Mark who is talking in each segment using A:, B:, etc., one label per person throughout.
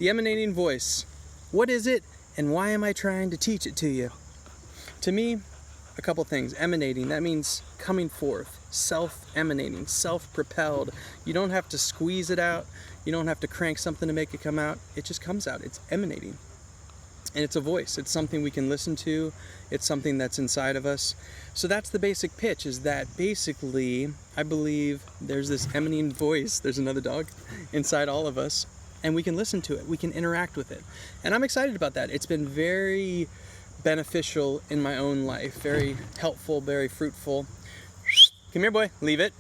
A: The emanating voice. What is it, and why am I trying to teach it to you? To me, a couple things. Emanating, that means coming forth. Self-emanating, self-propelled. You don't have to squeeze it out. You don't have to crank something to make it come out. It just comes out. It's emanating. And it's a voice. It's something we can listen to. It's something that's inside of us. So that's the basic pitch, is that basically, I believe there's this emanating voice, there's another dog, inside all of us, and we can listen to it. We can interact with it. And I'm excited about that. It's been very beneficial in my own life, very helpful, very fruitful. Come here, boy. Leave it.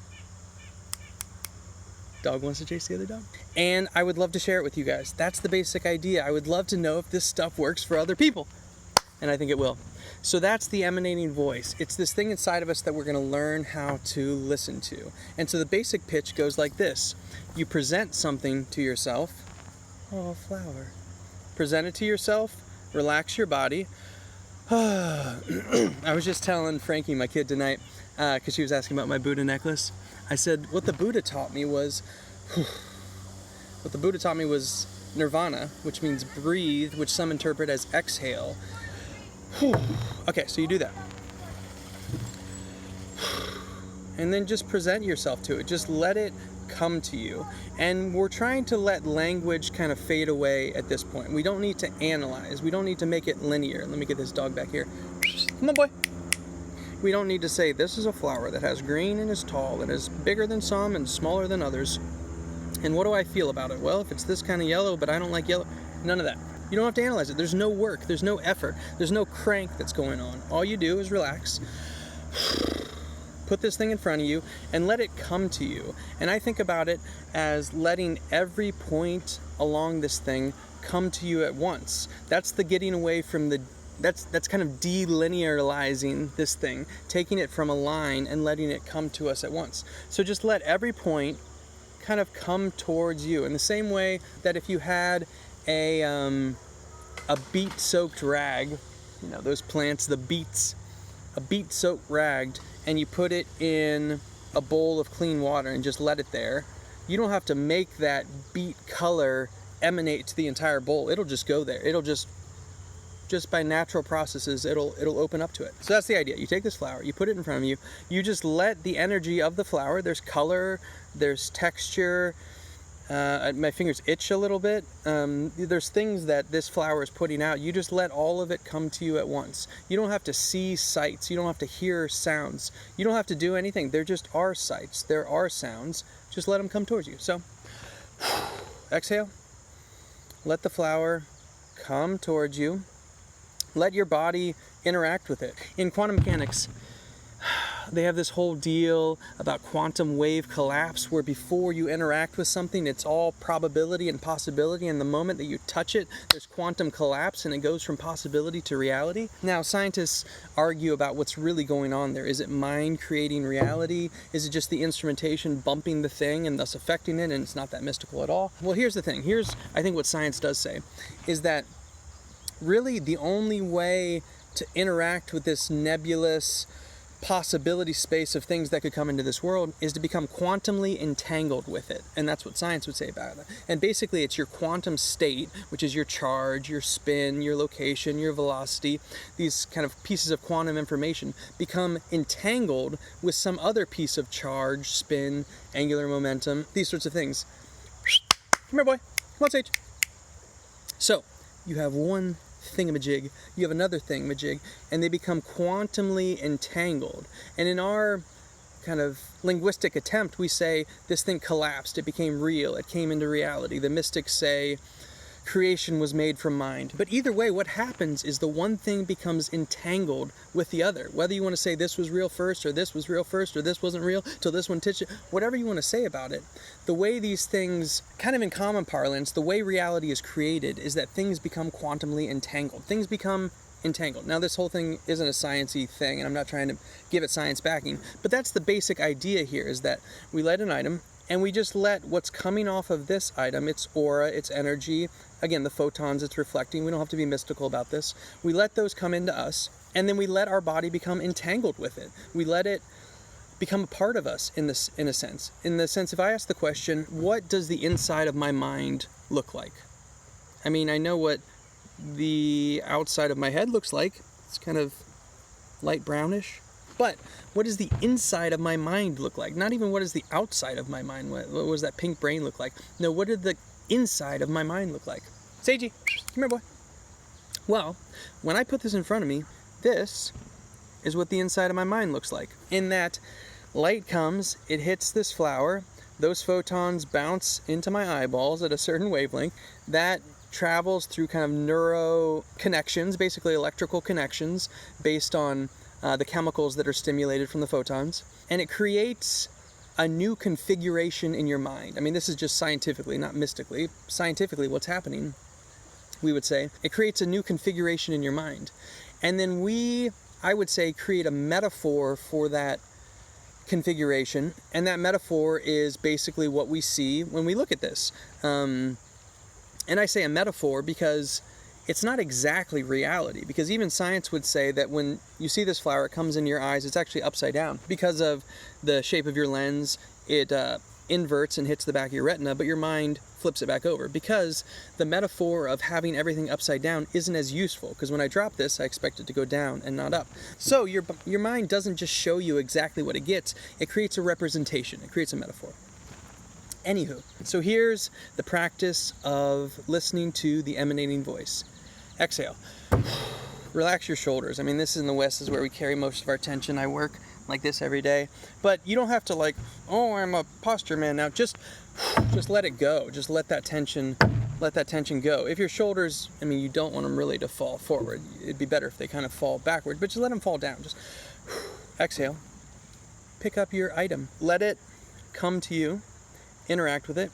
A: Dog wants to chase the other dog. And I would love to share it with you guys. That's the basic idea. I would love to know if this stuff works for other people. And I think it will. So that's the emanating voice. It's this thing inside of us that we're going to learn how to listen to. And so the basic pitch goes like this. You present something to yourself. Oh, flower. Present it to yourself. Relax your body. I was just telling Frankie, my kid, tonight, because she was asking about my Buddha necklace. I said, what the Buddha taught me was nirvana, which means breathe, which some interpret as exhale. Okay, so you do that. And then just present yourself to it. Just let it come to you. And we're trying to let language kind of fade away at this point. We don't need to analyze. We don't need to make it linear. Let me get this dog back here. Come on, boy. We don't need to say, this is a flower that has green and is tall and is bigger than some and smaller than others. And what do I feel about it? Well, if it's this kind of yellow, but I don't like yellow, none of that. You don't have to analyze it. There's no work. There's no effort. There's no crank that's going on. All you do is relax. Put this thing in front of you and let it come to you. And I think about it as letting every point along this thing come to you at once. That's the getting away from the that's kind of delinearizing this thing, taking it from a line and letting it come to us at once. So just let every point kind of come towards you in the same way that if you had a beet-soaked rag, you know, those plants, the beets, a beet-soaked rag, and you put it in a bowl of clean water and just let it there, you don't have to make that beet color emanate to the entire bowl. It'll just go there. It'll just by natural processes, it'll open up to it. So that's the idea. You take this flower, you put it in front of you, you just let the energy of the flower, there's color, there's texture, my fingers itch a little bit, there's things that this flower is putting out. You just let all of it come to you at once. You don't have to see sights, you don't have to hear sounds, you don't have to do anything. There just are sights, there are sounds, just let them come towards you. So, exhale, let the flower come towards you. Let your body interact with it. In quantum mechanics, they have this whole deal about quantum wave collapse, where before you interact with something, it's all probability and possibility, and the moment that you touch it, there's quantum collapse, and it goes from possibility to reality. Now, scientists argue about what's really going on there. Is it mind creating reality? Is it just the instrumentation bumping the thing and thus affecting it, and it's not that mystical at all? Well, here's the thing. Here's, I think, what science does say, is that really the only way to interact with this nebulous possibility space of things that could come into this world is to become quantumly entangled with it. And that's what science would say about it. And basically it's your quantum state, which is your charge, your spin, your location, your velocity, these kind of pieces of quantum information become entangled with some other piece of charge, spin, angular momentum, these sorts of things. Come here, boy. Come on, Sage. So you have one thingamajig, you have another thingamajig, and they become quantumly entangled. And in our kind of linguistic attempt, we say this thing collapsed, it became real, it came into reality. The mystics say creation was made from mind. But either way, what happens is the one thing becomes entangled with the other. Whether you want to say this was real first, or this was real first, or this wasn't real till this one touched it, whatever you want to say about it, the way these things, kind of in common parlance, the way reality is created is that things become quantumly entangled. Things become entangled. Now, this whole thing isn't a sciencey thing, and I'm not trying to give it science backing, but that's the basic idea here, is that we let an item, and we just let what's coming off of this item, its aura, its energy, again, the photons it's reflecting, we don't have to be mystical about this, we let those come into us, and then we let our body become entangled with it. We let it become a part of us in a sense. In the sense, if I ask the question, what does the inside of my mind look like? I mean, I know what the outside of my head looks like. It's kind of light brownish. But what does the inside of my mind look like? Not even what does the outside of my mind, what does that pink brain look like? No, what did the inside of my mind look like? Seiji, come here, boy. Well, when I put this in front of me, this is what the inside of my mind looks like. In that light comes, it hits this flower, those photons bounce into my eyeballs at a certain wavelength, that travels through kind of neuro connections, basically electrical connections, based on the chemicals that are stimulated from the photons, and it creates a new configuration in your mind. I mean, this is just scientifically, not mystically. Scientifically, what's happening, we would say, it creates a new configuration in your mind. And then I would say, create a metaphor for that configuration, and that metaphor is basically what we see when we look at this. And I say a metaphor because it's not exactly reality, because even science would say that when you see this flower, it comes in your eyes, it's actually upside down. Because of the shape of your lens, it inverts and hits the back of your retina, but your mind flips it back over, because the metaphor of having everything upside down isn't as useful, because when I drop this, I expect it to go down and not up. So your mind doesn't just show you exactly what it gets, it creates a representation, it creates a metaphor. Anywho, so here's the practice of listening to the emanating voice. Exhale. Relax your shoulders. I mean, this in the West is where we carry most of our tension. I work like this every day. But you don't have to like, oh, I'm a posture man now. Just let it go. Just let that tension go. If your shoulders, I mean, you don't want them really to fall forward. It'd be better if they kind of fall backward, but just let them fall down. Just exhale. Pick up your item. Let it come to you. Interact with it,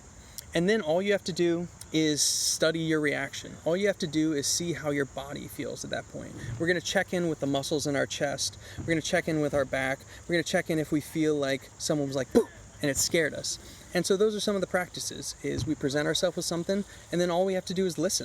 A: and then all you have to do is study your reaction. All you have to do is see how your body feels at that point. We're going to check in with the muscles in our chest. We're going to check in with our back. We're going to check in if we feel like someone was like, boom, and it scared us. And so those are some of the practices, is we present ourselves with something, and then all we have to do is listen.